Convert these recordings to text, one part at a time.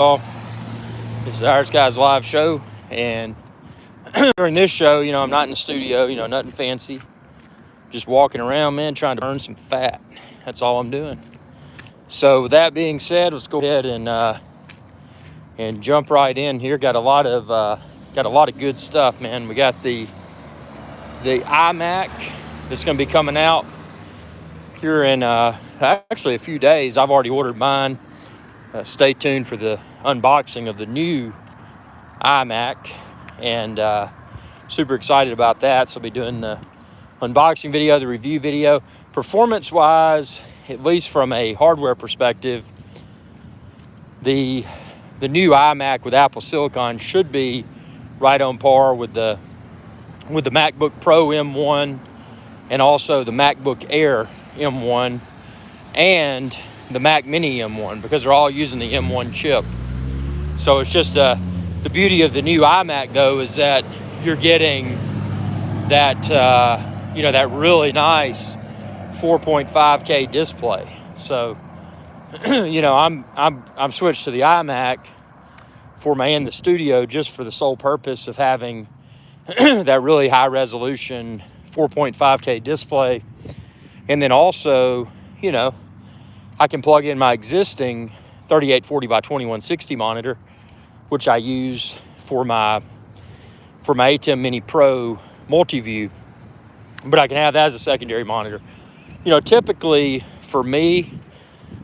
All. This is Our Skies live show, and during this show, I'm not in the studio, nothing fancy. Just walking around, man, trying to burn some fat. That's all I'm doing. So with that being said, let's go ahead and jump right in here. Got a lot of good stuff, man. We got the iMac that's going to be coming out here in actually a few days. I've already ordered mine. Stay tuned for the unboxing of the new iMac, and super excited about that. So I'll be doing the unboxing video, the review video. Performance wise, at least from a hardware perspective, the new iMac with Apple Silicon should be right on par with the MacBook Pro M1 and also the MacBook Air M1 and the Mac Mini M1, because they're all using the M1 chip. So it's just the beauty of the new iMac, though, is that you're getting that that really nice 4.5K display. So I'm switched to the iMac for my in the studio just for the sole purpose of having that really high resolution 4.5K display, and then also I can plug in my existing 3840 by 2160 monitor, which I use for my ATEM Mini Pro multi-view, but I can have that as a secondary monitor. Typically for me,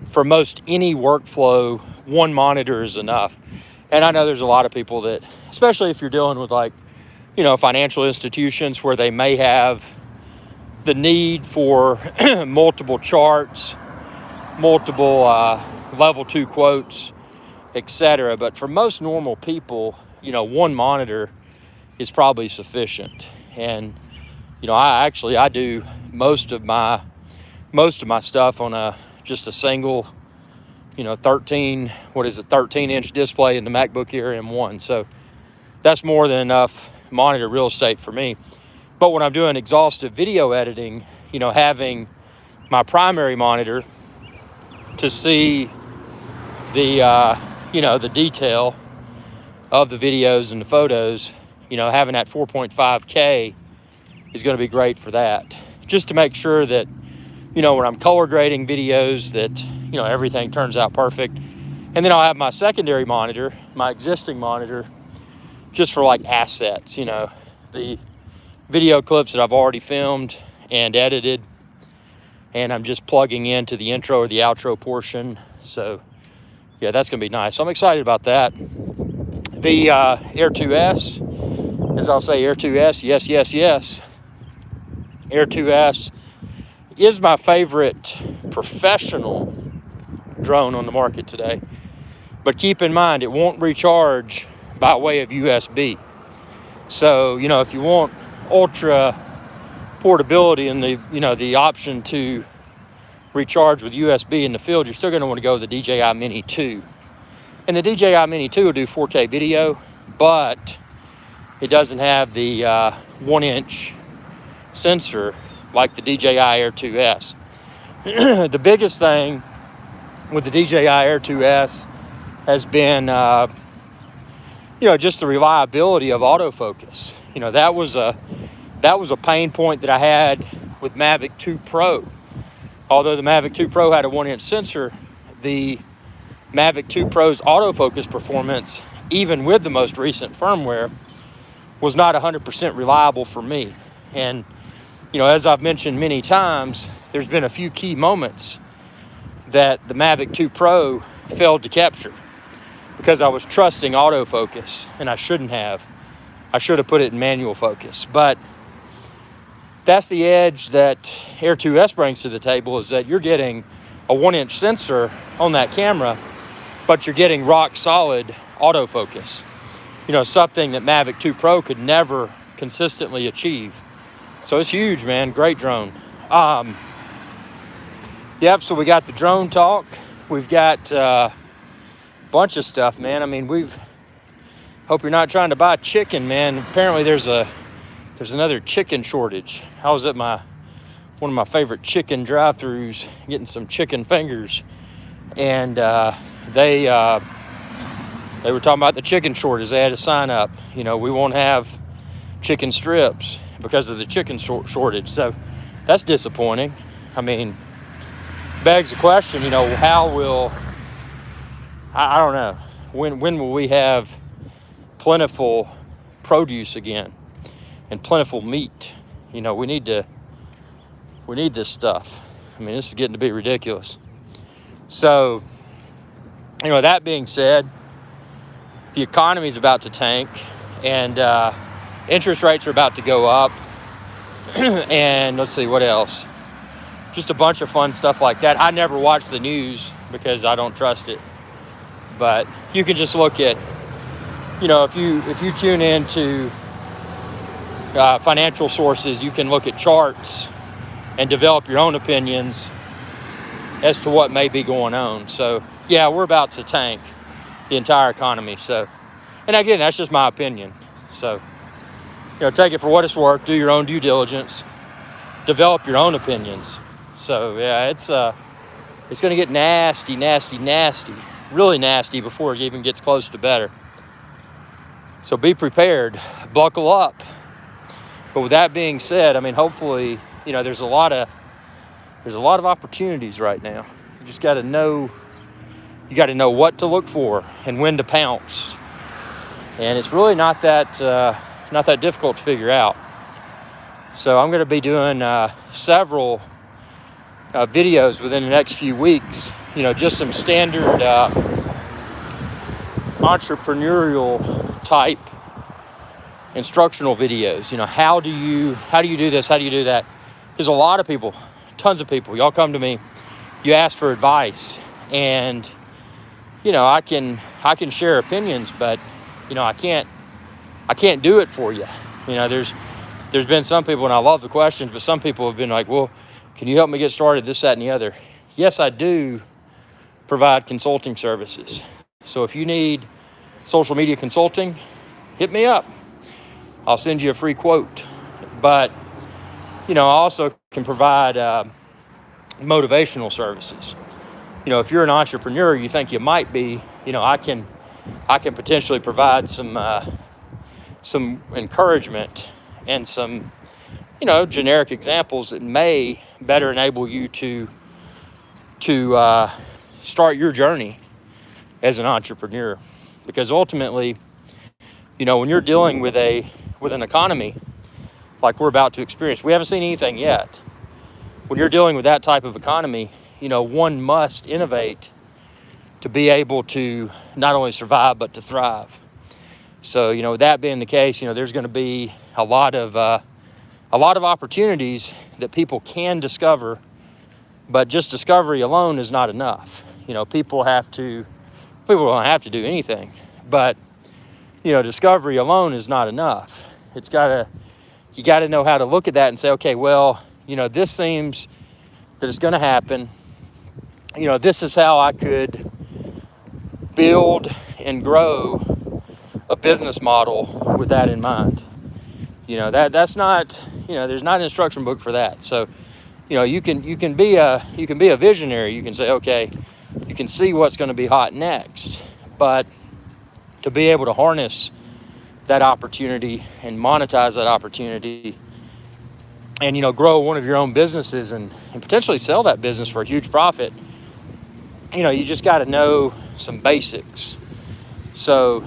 for most any workflow, one monitor is enough. And I know there's a lot of people that, especially if you're dealing with financial institutions where they may have the need for multiple charts, multiple level 2 quotes, etc. But for most normal people, one monitor is probably sufficient. And I do most of my stuff on just a single 13-inch display in the MacBook Air M1. So that's more than enough monitor real estate for me. But when I'm doing exhaustive video editing, having my primary monitor to see the detail of the videos and the photos, having that 4.5K is going to be great for that. Just to make sure that, when I'm color grading videos, that, everything turns out perfect. And then I'll have my secondary monitor, my existing monitor, just for assets, the video clips that I've already filmed and edited, and I'm just plugging into the intro or the outro portion. So yeah, that's gonna be nice. So I'm excited about that. The Air 2S, as I'll say, Air 2S, yes. Air 2S is my favorite professional drone on the market today. But keep in mind, it won't recharge by way of USB. So, if you want ultra portability and the option to recharge with USB in the field, you're still going to want to go with the DJI Mini 2. And the DJI Mini 2 will do 4K video, but it doesn't have the 1-inch sensor like the DJI Air 2S. The biggest thing with the DJI Air 2S has been just the reliability of autofocus. That was a pain point that I had with Mavic 2 Pro. Although the Mavic 2 Pro had a 1-inch sensor, the Mavic 2 Pro's autofocus performance, even with the most recent firmware, was not 100% reliable for me. And, as I've mentioned many times, there's been a few key moments that the Mavic 2 Pro failed to capture because I was trusting autofocus, and I shouldn't have. I should have put it in manual focus. But that's the edge that Air 2S brings to the table, is that you're getting a 1-inch sensor on that camera, but you're getting rock solid autofocus. Something that Mavic 2 Pro could never consistently achieve. So it's huge, man. Great drone. Yep, so we got the drone talk. We've got a bunch of stuff, man. I mean, hope you're not trying to buy chicken, man. Apparently there's another chicken shortage. I was at one of my favorite chicken drive-thrus getting some chicken fingers, and they They were talking about the chicken shortage. They had a sign up, we won't have chicken strips because of the chicken shortage. So that's disappointing. I mean, begs the question, how will, I don't know, when will we have plentiful produce again and plentiful meat? We need this stuff. I mean, this is getting to be ridiculous. So, that being said, the economy is about to tank, and interest rates are about to go up. And let's see, what else? Just a bunch of fun stuff like that. I never watch the news because I don't trust it. But you can just look at, if you tune into financial sources, you can look at charts and develop your own opinions as to what may be going on. So, yeah, we're about to tank the entire economy. So, and again, that's just my opinion. So, take it for what it's worth. Do your own due diligence. Develop your own opinions. So, yeah, it's going to get nasty, really nasty before it even gets close to better. So be prepared. Buckle up. But with that being said, I mean, hopefully, there's a lot of opportunities right now. You just got to know. You got to know what to look for and when to pounce. And it's really not that difficult to figure out. So I'm going to be doing several videos within the next few weeks. Just some standard entrepreneurial type instructional videos. How do you do this? How do you do that? There's a lot of people, tons of people. Y'all come to me, you ask for advice, and I can share opinions, but I can't do it for you. There's been some people, and I love the questions, but some people have been like, well, can you help me get started, this, that, and the other? Yes, I do provide consulting services. So if you need social media consulting, hit me up. I'll send you a free quote. But, I also can provide motivational services. If you're an entrepreneur, you think you might be, I can potentially provide some encouragement and some, generic examples that may better enable you to start your journey as an entrepreneur. Because ultimately, when you're dealing with an economy like we're about to experience, we haven't seen anything yet. When you're dealing with that type of economy, one must innovate to be able to not only survive but to thrive. So, with that being the case, there's going to be a lot of opportunities that people can discover, but just discovery alone is not enough. People don't have to do anything, but discovery alone is not enough. You got to know how to look at that and say, okay, well, this seems that it's going to happen. This is how I could build and grow a business model with that in mind. That's not, there's not an instruction book for that. So, you can be a visionary. You can say, okay, you can see what's going to be hot next, but to be able to harness that opportunity and monetize that opportunity and, grow one of your own businesses and potentially sell that business for a huge profit, you just got to know some basics. So,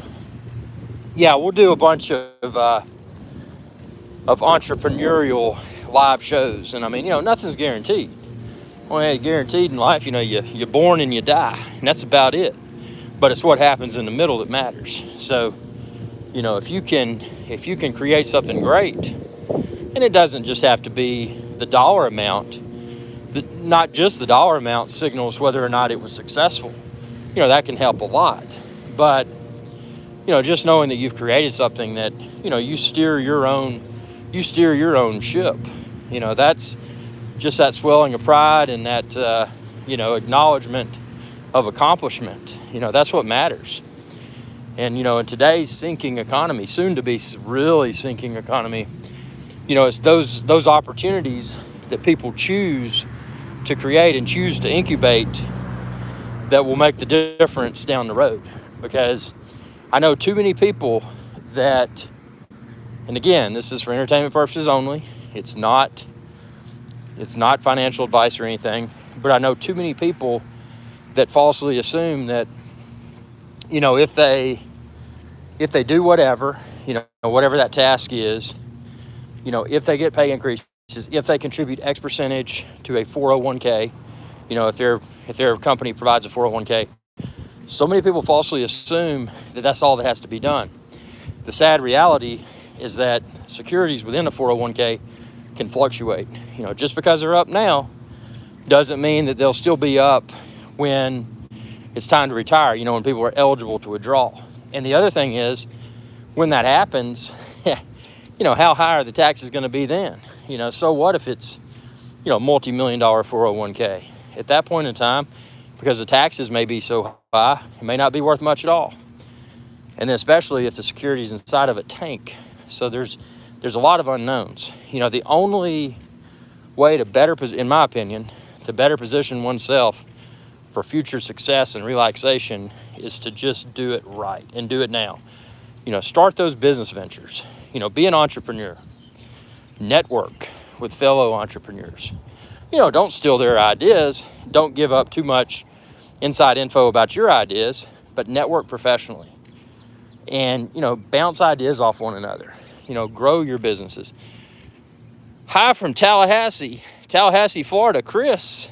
yeah, we'll do a bunch of entrepreneurial live shows. And I mean, nothing's guaranteed. Only guaranteed in life, you're born and you die, and that's about it. But it's what happens in the middle that matters. So, if you can create something great, and it doesn't just have to be the dollar amount, not just the dollar amount signals whether or not it was successful. That can help a lot. But, just knowing that you've created something that, you steer your own ship, that's just that swelling of pride and that, acknowledgement of accomplishment. That's what matters. And, in today's sinking economy, soon to be really sinking economy, it's those opportunities that people choose to create and choose to incubate that will make the difference down the road. Because, I know too many people that, and again, this is for entertainment purposes only. It's not financial advice or anything, but I know too many people that falsely assume that, if they do whatever, whatever that task is, if they get pay increases, if they contribute X percentage to a 401k, if their company provides a 401k, so many people falsely assume that that's all that has to be done. The sad reality is that securities within a 401k can fluctuate. Just because they're up now doesn't mean that they'll still be up when it's time to retire, when people are eligible to withdraw. And the other thing is, when that happens, how high are the taxes going to be then? So what if it's, multi-million-dollar 401k? At that point in time, because the taxes may be so high, it may not be worth much at all. And then especially if the securities inside of it tank. So there's a lot of unknowns. The only way to in my opinion, to better position oneself for future success and relaxation is to just do it right and do it now. Start those business ventures. Be an entrepreneur. Network with fellow entrepreneurs. Don't steal their ideas. Don't give up too much inside info about your ideas, but network professionally. And, bounce ideas off one another. Grow your businesses. Hi from Tallahassee, Florida. Chris,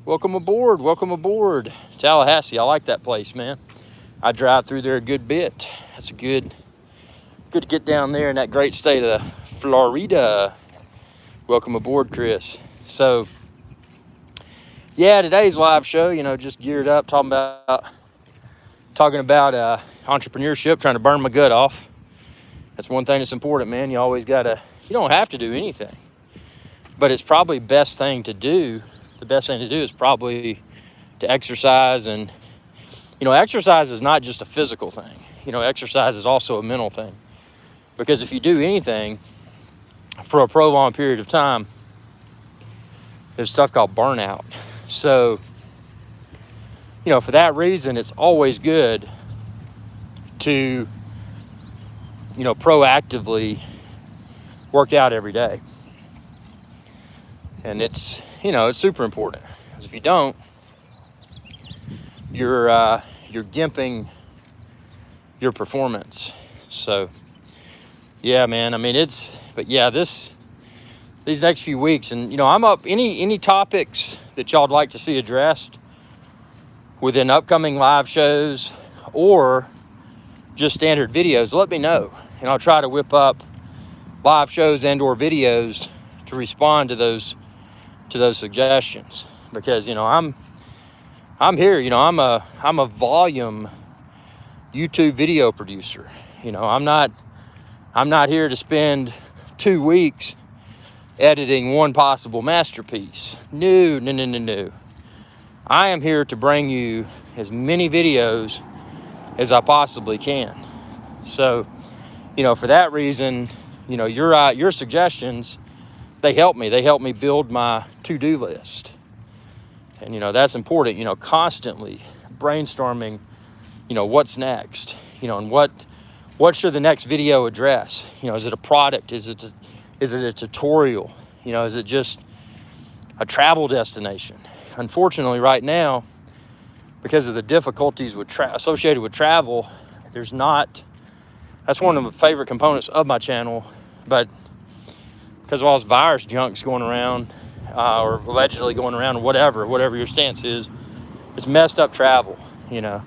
welcome aboard. Tallahassee, I like that place, man. I drive through there a good bit. That's good to get down there in that great state of Florida. Welcome aboard, Chris. So, yeah, today's live show, just geared up, talking about entrepreneurship, trying to burn my gut off. That's one thing that's important, man. You don't have to do anything, but it's probably the best thing to do is probably to exercise. And, exercise is not just a physical thing. Exercise is also a mental thing, because if you do anything for a prolonged period of time, there's stuff called burnout. So, for that reason, it's always good to, proactively work out every day. And it's super important, because if you don't, you're gimping your performance. So, yeah, man, these next few weeks, and, I'm up any topics that y'all'd like to see addressed within upcoming live shows or just standard videos, let me know. And I'll try to whip up live shows and or videos to respond to those suggestions, because, I'm here, I'm a volume YouTube video producer. I'm not here to spend 2 weeks editing one possible masterpiece. No. I am here to bring you as many videos as I possibly can. So, for that reason, your suggestions, they help me. They help me build my to-do list. And, that's important, constantly brainstorming, what's next, and what should the next video address? Is it a product? Is it a tutorial? Is it just a travel destination? Unfortunately, right now, because of the difficulties associated with travel, that's one of the favorite components of my channel, but because of all this virus junk's going around, or allegedly going around, whatever your stance is, it's messed up travel. You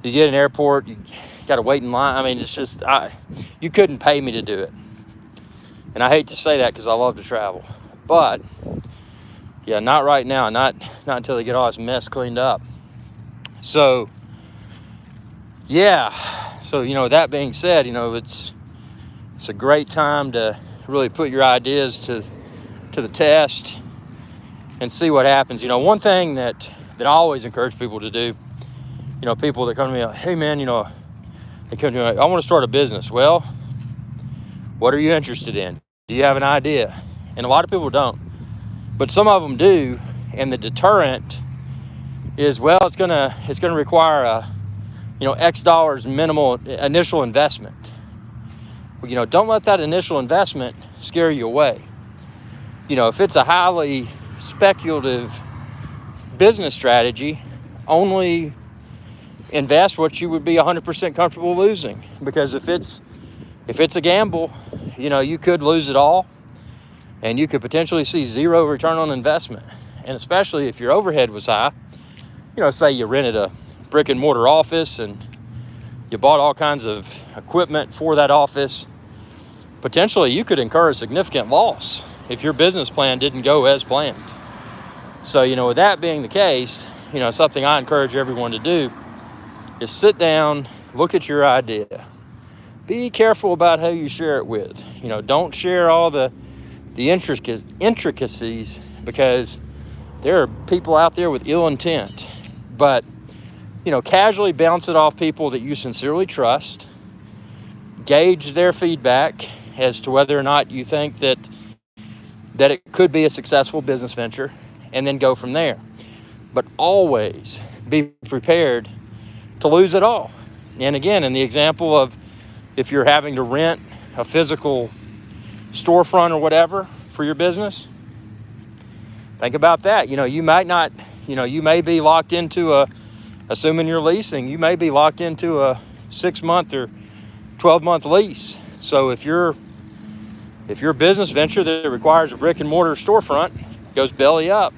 get an airport, you got to wait in line. It's just, you couldn't pay me to do it. And I hate to say that, because I love to travel, but yeah, not right now, not until they get all this mess cleaned up. So, yeah. So, that being said, it's a great time to really put your ideas to the test and see what happens. One thing that I always encourage people to do, people that come to me like, hey man, they come to me like, I want to start a business. Well, what are you interested in? Do you have an idea? And a lot of people don't, but some of them do. And the deterrent is, well, it's gonna require a X dollars minimal initial investment. Don't let that initial investment scare you away. If it's a highly speculative business strategy, only invest what you would be 100% comfortable losing. Because if it's a gamble, you could lose it all, and you could potentially see zero return on investment. And especially if your overhead was high, say you rented a brick and mortar office and you bought all kinds of equipment for that office, potentially you could incur a significant loss if your business plan didn't go as planned. So, with that being the case, something I encourage everyone to do is sit down, look at your idea. Be careful about who you share it with. Don't share all the intricacies, because there are people out there with ill intent. But, casually bounce it off people that you sincerely trust. Gauge their feedback as to whether or not you think that it could be a successful business venture, and then go from there. But always be prepared to lose it all. And again, in the example of if you're having to rent a physical storefront or whatever for your business, think about that. You might not, you may be locked into assuming you're leasing, you may be locked into a 6-month or 12-month lease. So if your business venture that requires a brick and mortar storefront goes belly up,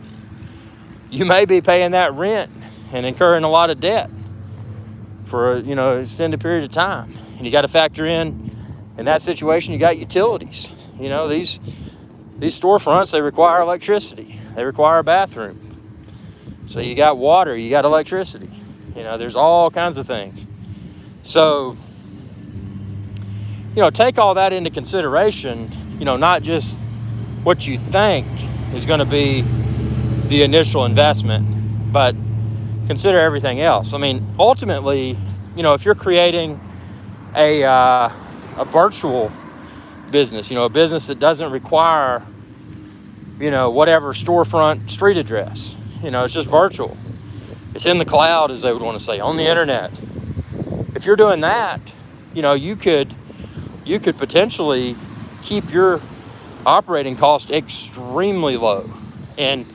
you may be paying that rent and incurring a lot of debt for an extended period of time. And you got to factor in that situation, you got utilities. These storefronts, they require electricity. They require a bathroom. So you got water, you got electricity. There's all kinds of things. So, take all that into consideration, not just what you think is going to be the initial investment, but consider everything else. Ultimately, if you're creating a virtual business, a business that doesn't require, whatever storefront street address, it's just virtual. It's in the cloud, as they would want to say, on the internet. If you're doing that, you could potentially keep your operating cost extremely low. And,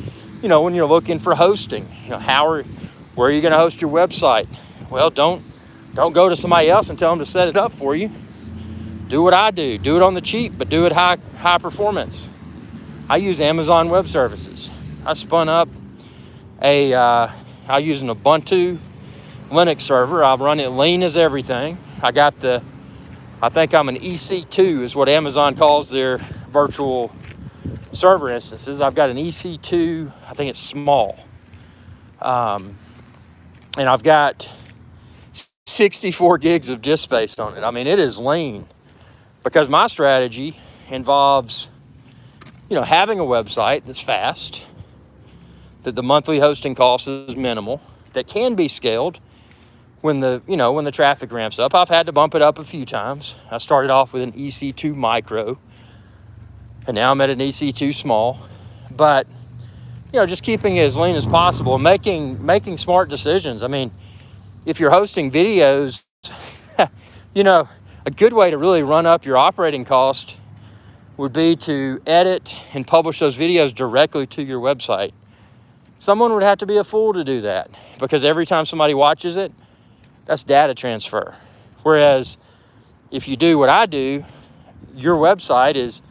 when you're looking for hosting, where are you going to host your website? Well, don't go to somebody else and tell them to set it up for you. Do what I do. Do it on the cheap, but do it high performance. I use Amazon Web Services. I spun up I use an Ubuntu Linux server. I run it lean as everything. I think I'm an EC2 is what Amazon calls their virtual server instances. I've got an EC2, I think it's small. And I've got 64 gigs of disk space on it. It is lean, because my strategy involves, having a website that's fast, that the monthly hosting cost is minimal, that can be scaled when the traffic ramps up. I've had to bump it up a few times. I started off with an EC2 micro, and now I'm at an EC2 small. But, just keeping it as lean as possible, making smart decisions. If you're hosting videos, a good way to really run up your operating cost would be to edit and publish those videos directly to your website. Someone would have to be a fool to do that, because every time somebody watches it, that's data transfer. Whereas if you do what I do, your website is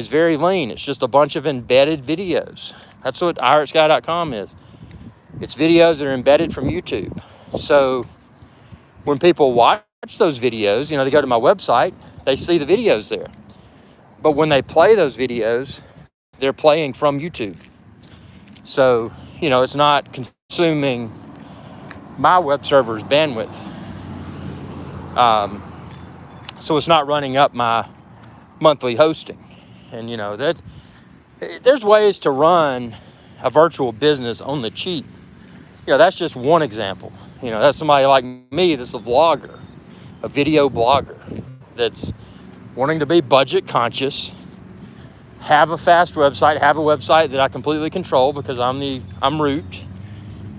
very lean. It's just a bunch of embedded videos. That's what IRITSky.com is. It's videos that are embedded from YouTube. So when people watch those videos, they go to my website, they see the videos there. But when they play those videos, they're playing from YouTube. So, it's not consuming my web server's bandwidth. So it's not running up my monthly hosting. And, that there's ways to run a virtual business on the cheap. That's just one example. That's somebody like me that's a vlogger, a video blogger that's wanting to be budget conscious, have a fast website, have a website that I completely control because I'm root.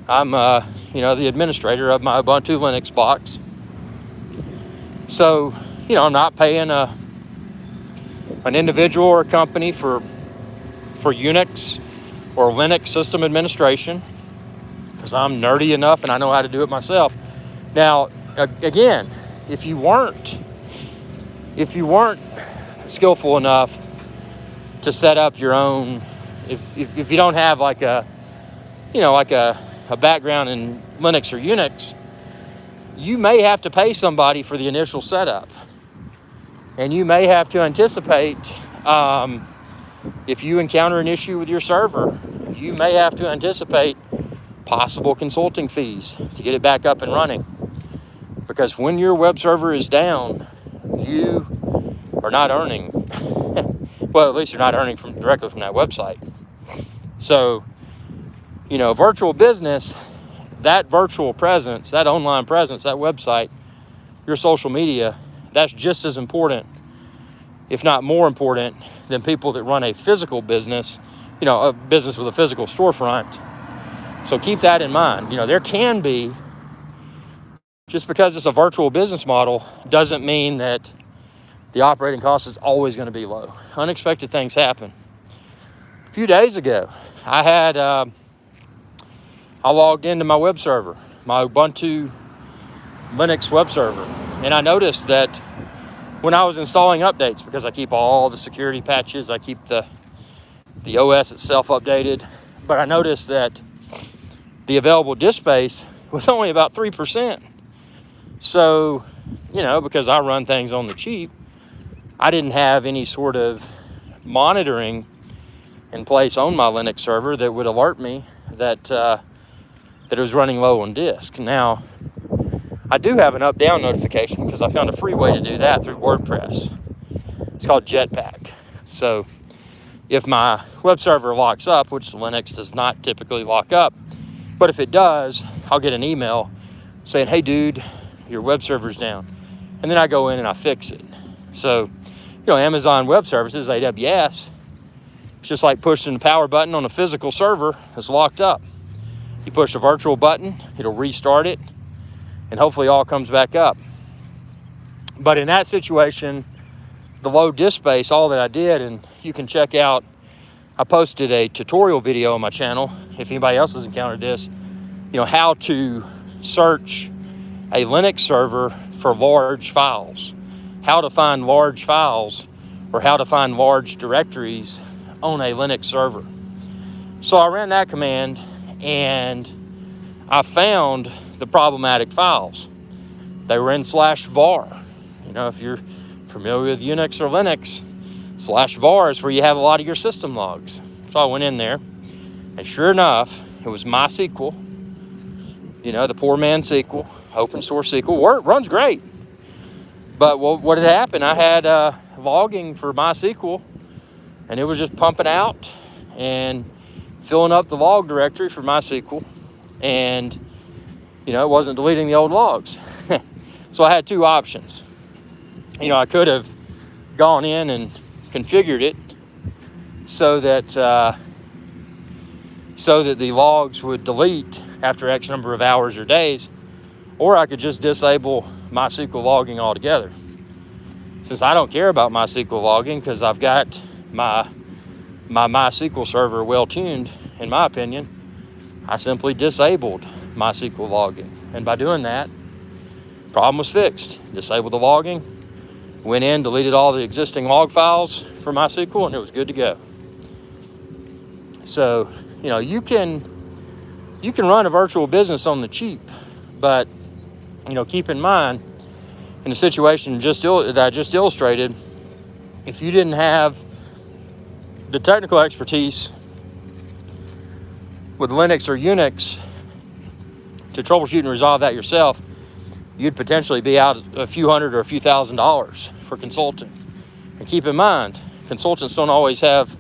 I'm, the administrator of my Ubuntu Linux box. So, I'm not paying an individual or a company for Unix or Linux system administration, because I'm nerdy enough and I know how to do it myself. Now, again, if you weren't skillful enough to set up your own, if you don't have like a background in Linux or Unix, you may have to pay somebody for the initial setup. And you may have to anticipate, if you encounter an issue with your server, you may have to anticipate possible consulting fees to get it back up and running. Because when your web server is down, you are not earning. Well, at least you're not earning directly from that website. So, virtual business, that virtual presence, that online presence, that website, your social media, that's just as important, if not more important, than people that run a physical business, a business with a physical storefront. So keep that in mind. There can be, just because it's a virtual business model, doesn't mean that the operating cost is always going to be low. Unexpected things happen. A few days ago, I logged into my web server, my Ubuntu Linux web server, and I noticed that when I was installing updates, because I keep all the security patches, I keep the OS itself updated, but I noticed that the available disk space was only about 3%. So, because I run things on the cheap, I didn't have any sort of monitoring in place on my Linux server that would alert me that it was running low on disk. Now, I do have an up-down notification because I found a free way to do that through WordPress. It's called Jetpack. So if my web server locks up, which Linux does not typically lock up, but if it does, I'll get an email saying, hey dude, your web server's down. And then I go in and I fix it. So, Amazon Web Services, AWS, it's just like pushing the power button on a physical server that's locked up. You push a virtual button, it'll restart it, and hopefully all comes back up. But in that situation, the low disk space, all that I did, and you can check out, I posted a tutorial video on my channel, if anybody else has encountered this, how to search a Linux server for large files, how to find large files, or how to find large directories on a Linux server. So I ran that command, and I found the problematic files. They were in /var. If you're familiar with Unix or Linux, /var is where you have a lot of your system logs. So I went in there, and sure enough, it was MySQL. The poor man's SQL, open source SQL. Runs great. But what had happened, I had logging for MySQL, and it was just pumping out and filling up the log directory for MySQL, and it wasn't deleting the old logs. So I had two options. I could have gone in and configured it so that the logs would delete after X number of hours or days, or I could just disable MySQL logging altogether. Since I don't care about MySQL logging because I've got my MySQL server well tuned, in my opinion, I simply disabled MySQL logging. And by doing that, problem was fixed. Disabled the logging, went in, deleted all the existing log files for MySQL, and it was good to go. So, you can run a virtual business on the cheap, but, keep in mind, in the situation that I just illustrated, if you didn't have the technical expertise with Linux or Unix to troubleshoot and resolve that yourself, you'd potentially be out a few hundred or a few $1,000s for consulting. And keep in mind, consultants don't always have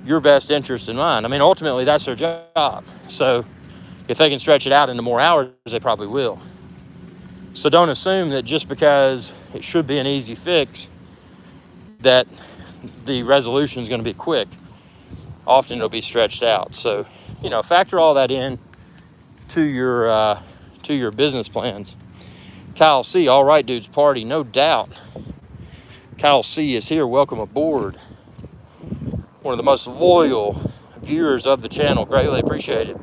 your best interest in mind. Ultimately, that's their job. So if they can stretch it out into more hours, they probably will. So don't assume that just because it should be an easy fix, that the resolution is going to be quick. Often it'll be stretched out. So, factor all that in. to your business plans. Kyle C, all right, dudes, party, no doubt. Kyle C is here. Welcome aboard. One of the most loyal viewers of the channel. Greatly appreciated.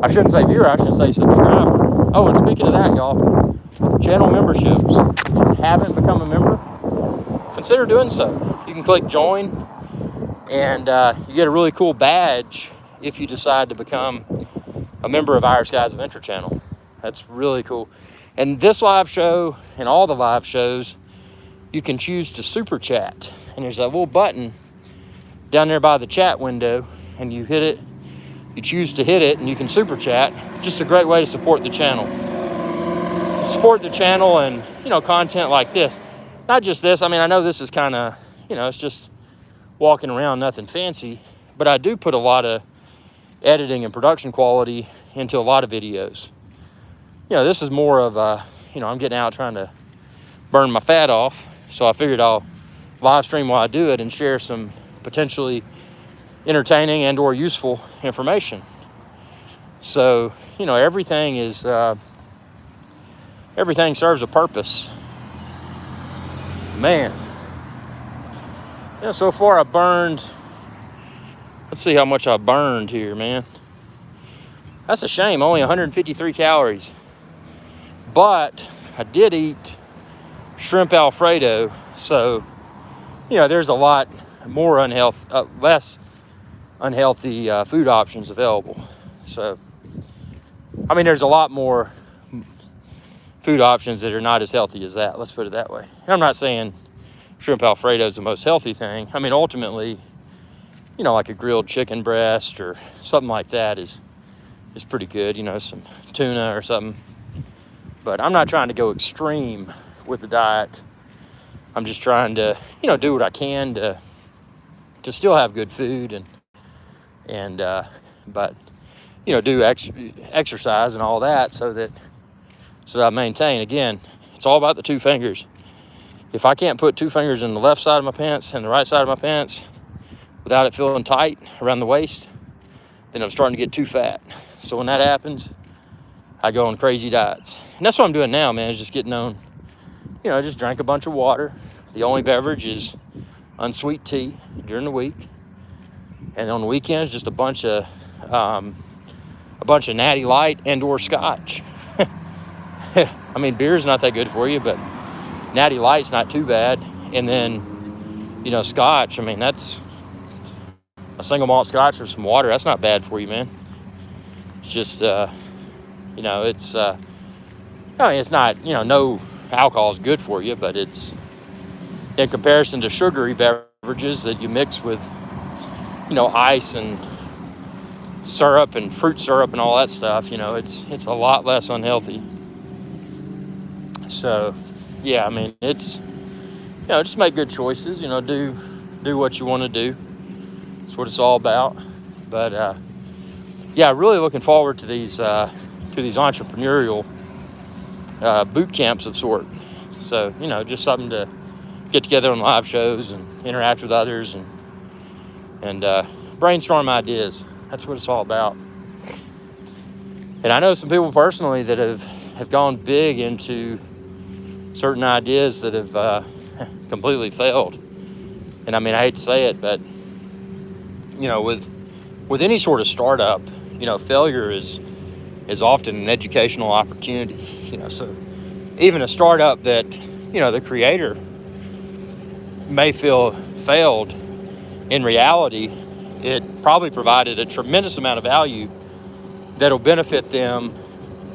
I shouldn't say viewer, I should say subscriber. Oh, and speaking of that, y'all, channel memberships. If you haven't become a member, consider doing so. You can click join, and you get a really cool badge if you decide to become a member of Irish Guys Adventure channel. That's really cool. And this live show and all the live shows, you can choose to super chat. And there's a little button down there by the chat window, and you hit it, you choose to hit it, and you can super chat. Just a great way to support the channel. Support the channel and, content like this. Not just this. I mean, I know this is kind of, it's just walking around, nothing fancy. But I do put a lot of editing and production quality into a lot of videos. This is more of a, I'm getting out trying to burn my fat off. So I figured I'll live stream while I do it and share some potentially entertaining and or useful information. So, everything is, everything serves a purpose. Man. So far I burned, let's see how much I burned here, man. That's a shame, only 153 calories. But I did eat shrimp Alfredo, so, there's a lot more less unhealthy food options available. So, I mean, there's a lot more food options that are not as healthy as that. Let's put it that way. And I'm not saying shrimp Alfredo is the most healthy thing. I mean, ultimately, like a grilled chicken breast or something like that is pretty good. Some tuna or something. But I'm not trying to go extreme with the diet. I'm just trying to, do what I can to still have good food but do exercise and all that so that I maintain. Again, it's all about the two fingers. If I can't put two fingers in the left side of my pants and the right side of my pants without it feeling tight around the waist, then I'm starting to get too fat. So when that happens, I go on crazy diets. And that's what I'm doing now, man, is just getting on, I just drank a bunch of water. The only beverage is unsweet tea during the week. And on the weekends, just a bunch of Natty Light and or scotch. I mean, beer's not that good for you, but Natty Light's not too bad. And then, scotch, I mean, that's a single malt scotch or some water. That's not bad for you, man. It's just, it's not, no alcohol is good for you, but it's in comparison to sugary beverages that you mix with, ice and syrup and fruit syrup and all that stuff, it's a lot less unhealthy. So, yeah, I mean, it's, just make good choices, do what you want to do. That's what it's all about. But, really looking forward to these entrepreneurial boot camps of sort. So, just something to get together on live shows and interact with others and brainstorm ideas. That's what it's all about. And I know some people personally that have gone big into certain ideas that have completely failed. And I mean, I hate to say it, but with any sort of startup, failure is often an educational opportunity. So even a startup that the creator may feel failed, in reality, it probably provided a tremendous amount of value that'll benefit them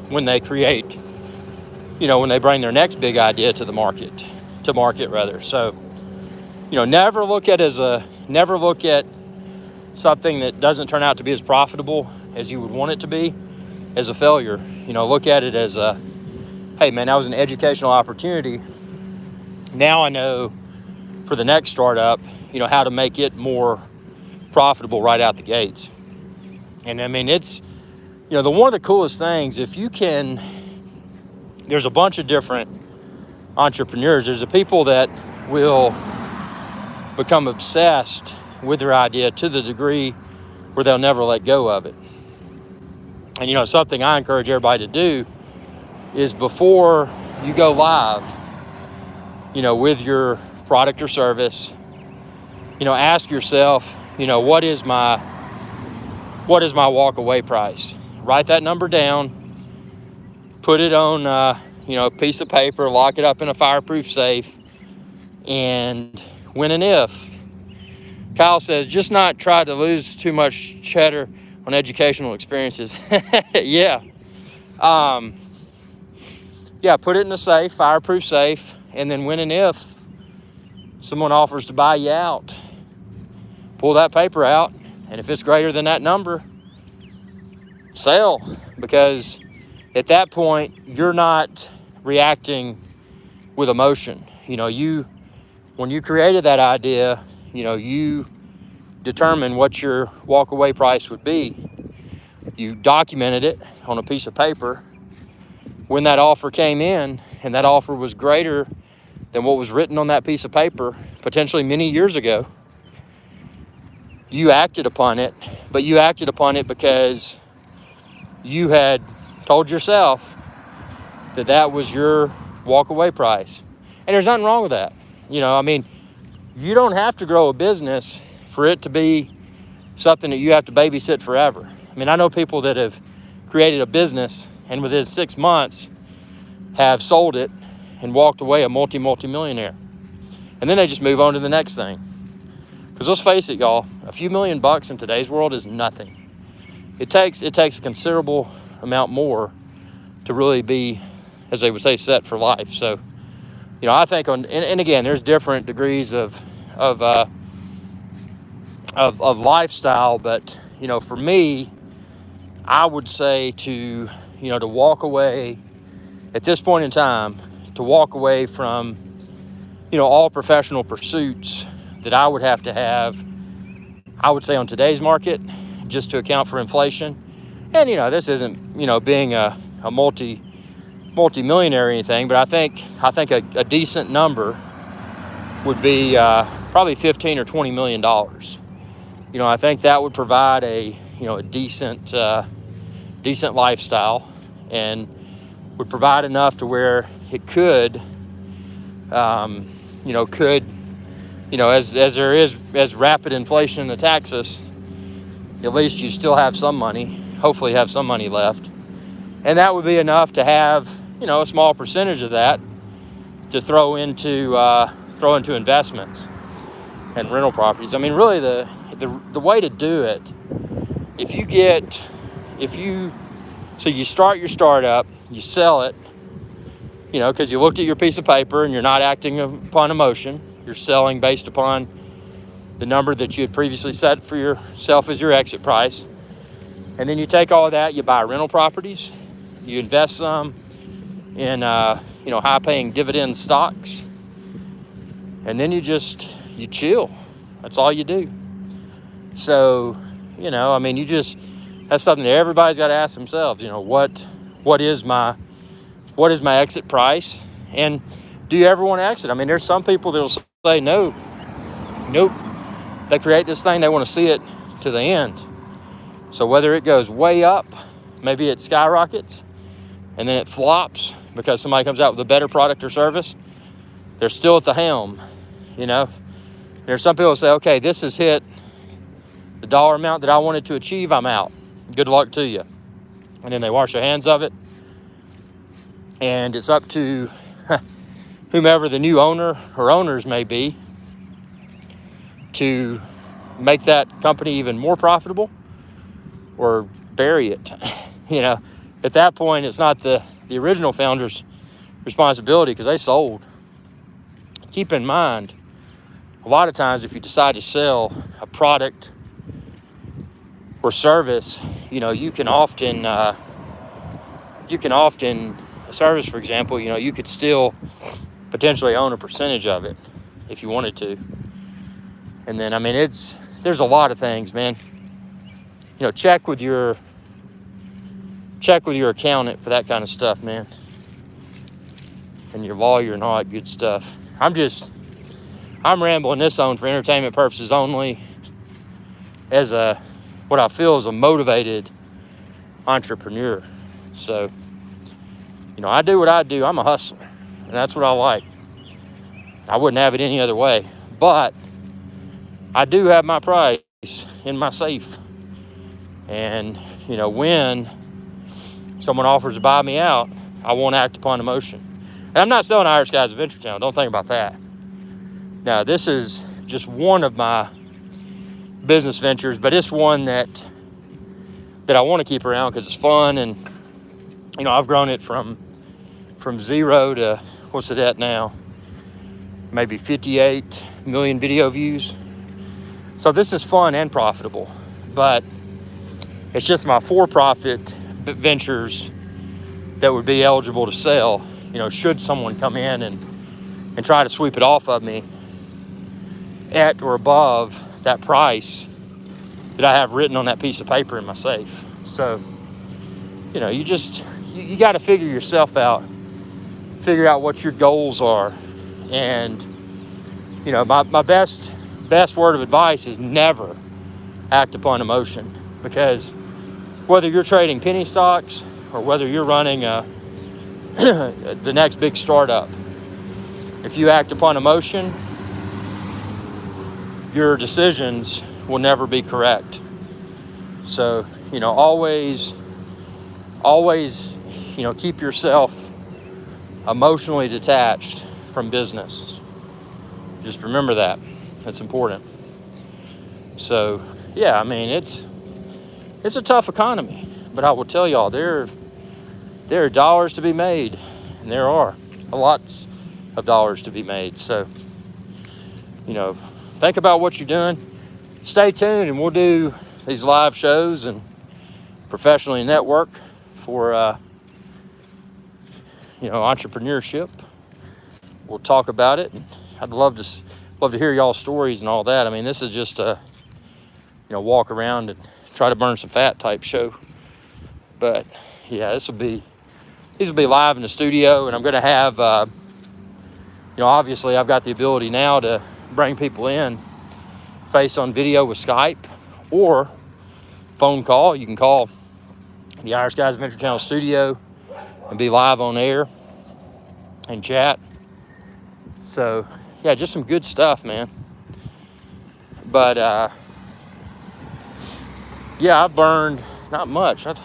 when they create, when they bring their next big idea to market. So, never look at something that doesn't turn out to be as profitable as you would want it to be as a failure. Look at it as hey man, that was an educational opportunity. Now I know for the next startup, how to make it more profitable right out the gates. And I mean, it's, one of the coolest things, there's a bunch of different entrepreneurs. There's the people that will become obsessed with their idea to the degree where they'll never let go of it. And, something I encourage everybody to do is before you go live, with your product or service, ask yourself, what is my walk away price? Write that number down, put it on, a piece of paper, lock it up in a fireproof safe. And when and if Kyle says, just not try to lose too much cheddar on educational experiences. Yeah. Put it in a safe, fireproof safe. And then when and if someone offers to buy you out, pull that paper out. And if it's greater than that number, sell. Because at that point, you're not reacting with emotion. When you created that idea, you determined what your walk-away price would be. You documented it on a piece of paper. When that offer came in, and that offer was greater than what was written on that piece of paper, potentially many years ago, you acted upon it. But you acted upon it because you had told yourself that that was your walk-away price. And there's nothing wrong with that. You don't have to grow a business for it to be something that you have to babysit forever. I know people that have created a business and within 6 months have sold it and walked away a multi-millionaire. And then they just move on to the next thing. Because let's face it, y'all, a few $1,000,000 in today's world is nothing. It takes a considerable amount more to really be, as they would say, set for life. So, I think and again, there's different degrees of lifestyle, but for me, I would say to walk away at this point in time, to walk away from all professional pursuits that I would have to have, I would say on today's market, just to account for inflation. And this isn't being a multi-millionaire or anything, but I think a decent number would be probably $15 or $20 million. I think that would provide a decent lifestyle, and would provide enough to where it could as rapid inflation attacks us, at least you still have some money, hopefully have some money left. And that would be enough to have, a small percentage of that to throw into investments and rental properties. Really the way to do it, so you start your startup, you sell it, because you looked at your piece of paper and you're not acting upon emotion. You're selling based upon the number that you had previously set for yourself as your exit price. And then you take all of that, you buy rental properties, you invest some in, high-paying dividend stocks, and then you chill. That's all you do. So, that's something that everybody's got to ask themselves. What is my exit price? And do you ever want to exit? There's some people that'll say nope. They create this thing, they want to see it to the end. So whether it goes way up, maybe it skyrockets, and then it flops because somebody comes out with a better product or service, they're still at the helm. There's some people who say, okay, this has hit the dollar amount that I wanted to achieve, I'm out. Good luck to you. And then they wash their hands of it. And it's up to whomever the new owner or owners may be to make that company even more profitable or bury it. At that point, it's not the original founder's responsibility because they sold. Keep in mind, a lot of times if you decide to sell a product or service, you can often, a service, for example, you could still potentially own a percentage of it if you wanted to. And then, there's a lot of things, man. Check with your accountant for that kind of stuff, man. And your lawyer and all that good stuff. I'm rambling this on for entertainment purposes only, as what I feel is a motivated entrepreneur. So, you know, I do what I do. I'm a hustler, and that's what I like. I wouldn't have it any other way. But I do have my price in my safe. And, you know, when someone offers to buy me out, I won't act upon emotion. And I'm not selling Irish Guys Adventure Channel. Don't think about that. Now, this is just one of my business ventures, but it's one that I want to keep around because it's fun. And, you know, I've grown it from 0 to, what's it at now? Maybe 58 million video views. So this is fun and profitable, but it's just my for-profit ventures that would be eligible to sell, you know, should someone come in and try to sweep it off of me at or above that price that I have written on that piece of paper in my safe. So, you know, you got to figure yourself out, figure out what your goals are. And, you know, my best word of advice is never act upon emotion, because whether you're trading penny stocks or whether you're running the next big startup, if you act upon emotion, your decisions will never be correct. So, you know, always, you know, keep yourself emotionally detached from business. Just remember that. That's important. So, yeah, I mean, it's a tough economy, but I will tell y'all, there are dollars to be made, and there are a lot of dollars to be made. So, you know, think about what you're doing. Stay tuned, and we'll do these live shows and professionally network for, you know, entrepreneurship. We'll talk about it. I'd love to hear y'all's stories and all that. I mean, this is just a, you know, walk around and try to burn some fat type show. But yeah, these will be live in the studio, and I'm going to have, you know, obviously I've got the ability now to bring people in face on video with Skype or phone call. You can call the Irish Guys Adventure Channel studio and be live on air and chat. So yeah, just some good stuff, man. But yeah, I burned not much. I'm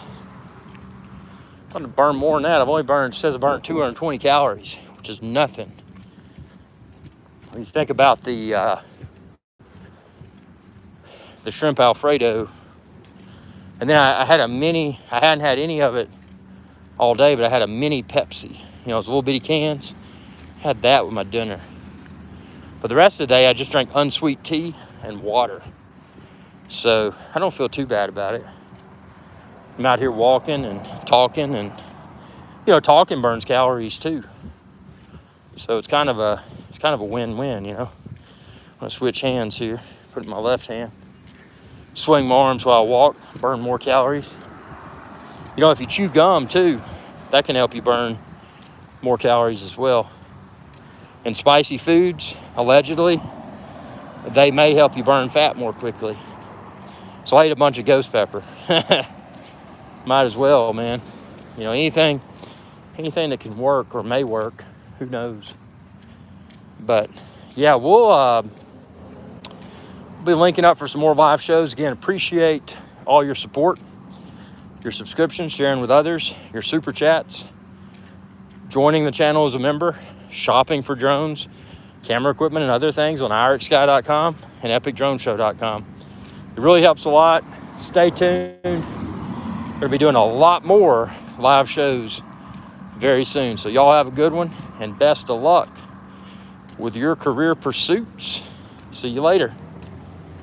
going to burn more than that. It says I burned 220 calories, which is nothing. When you think about the shrimp Alfredo, and then I hadn't had any of it all day, but I had a mini Pepsi, you know, those little bitty cans. Had that with my dinner. But the rest of the day, I just drank unsweet tea and water. So I don't feel too bad about it. I'm out here walking and talking, and, you know, talking burns calories too. So it's kind of a win-win, you know. I'm gonna switch hands here. Put it in my left hand. Swing my arms while I walk, burn more calories. You know, if you chew gum too, that can help you burn more calories as well. And spicy foods, allegedly, they may help you burn fat more quickly. So I ate a bunch of ghost pepper. Might as well, man. You know, anything that can work or may work, who knows. But yeah, we'll be linking up for some more live shows. Again, appreciate all your support, your subscriptions, sharing with others, your super chats, joining the channel as a member, shopping for drones, camera equipment, and other things on irixsky.com and epicdroneshow.com. It really helps a lot. Stay tuned. We're going to be doing a lot more live shows very soon. So y'all have a good one, and best of luck with your career pursuits. See you later.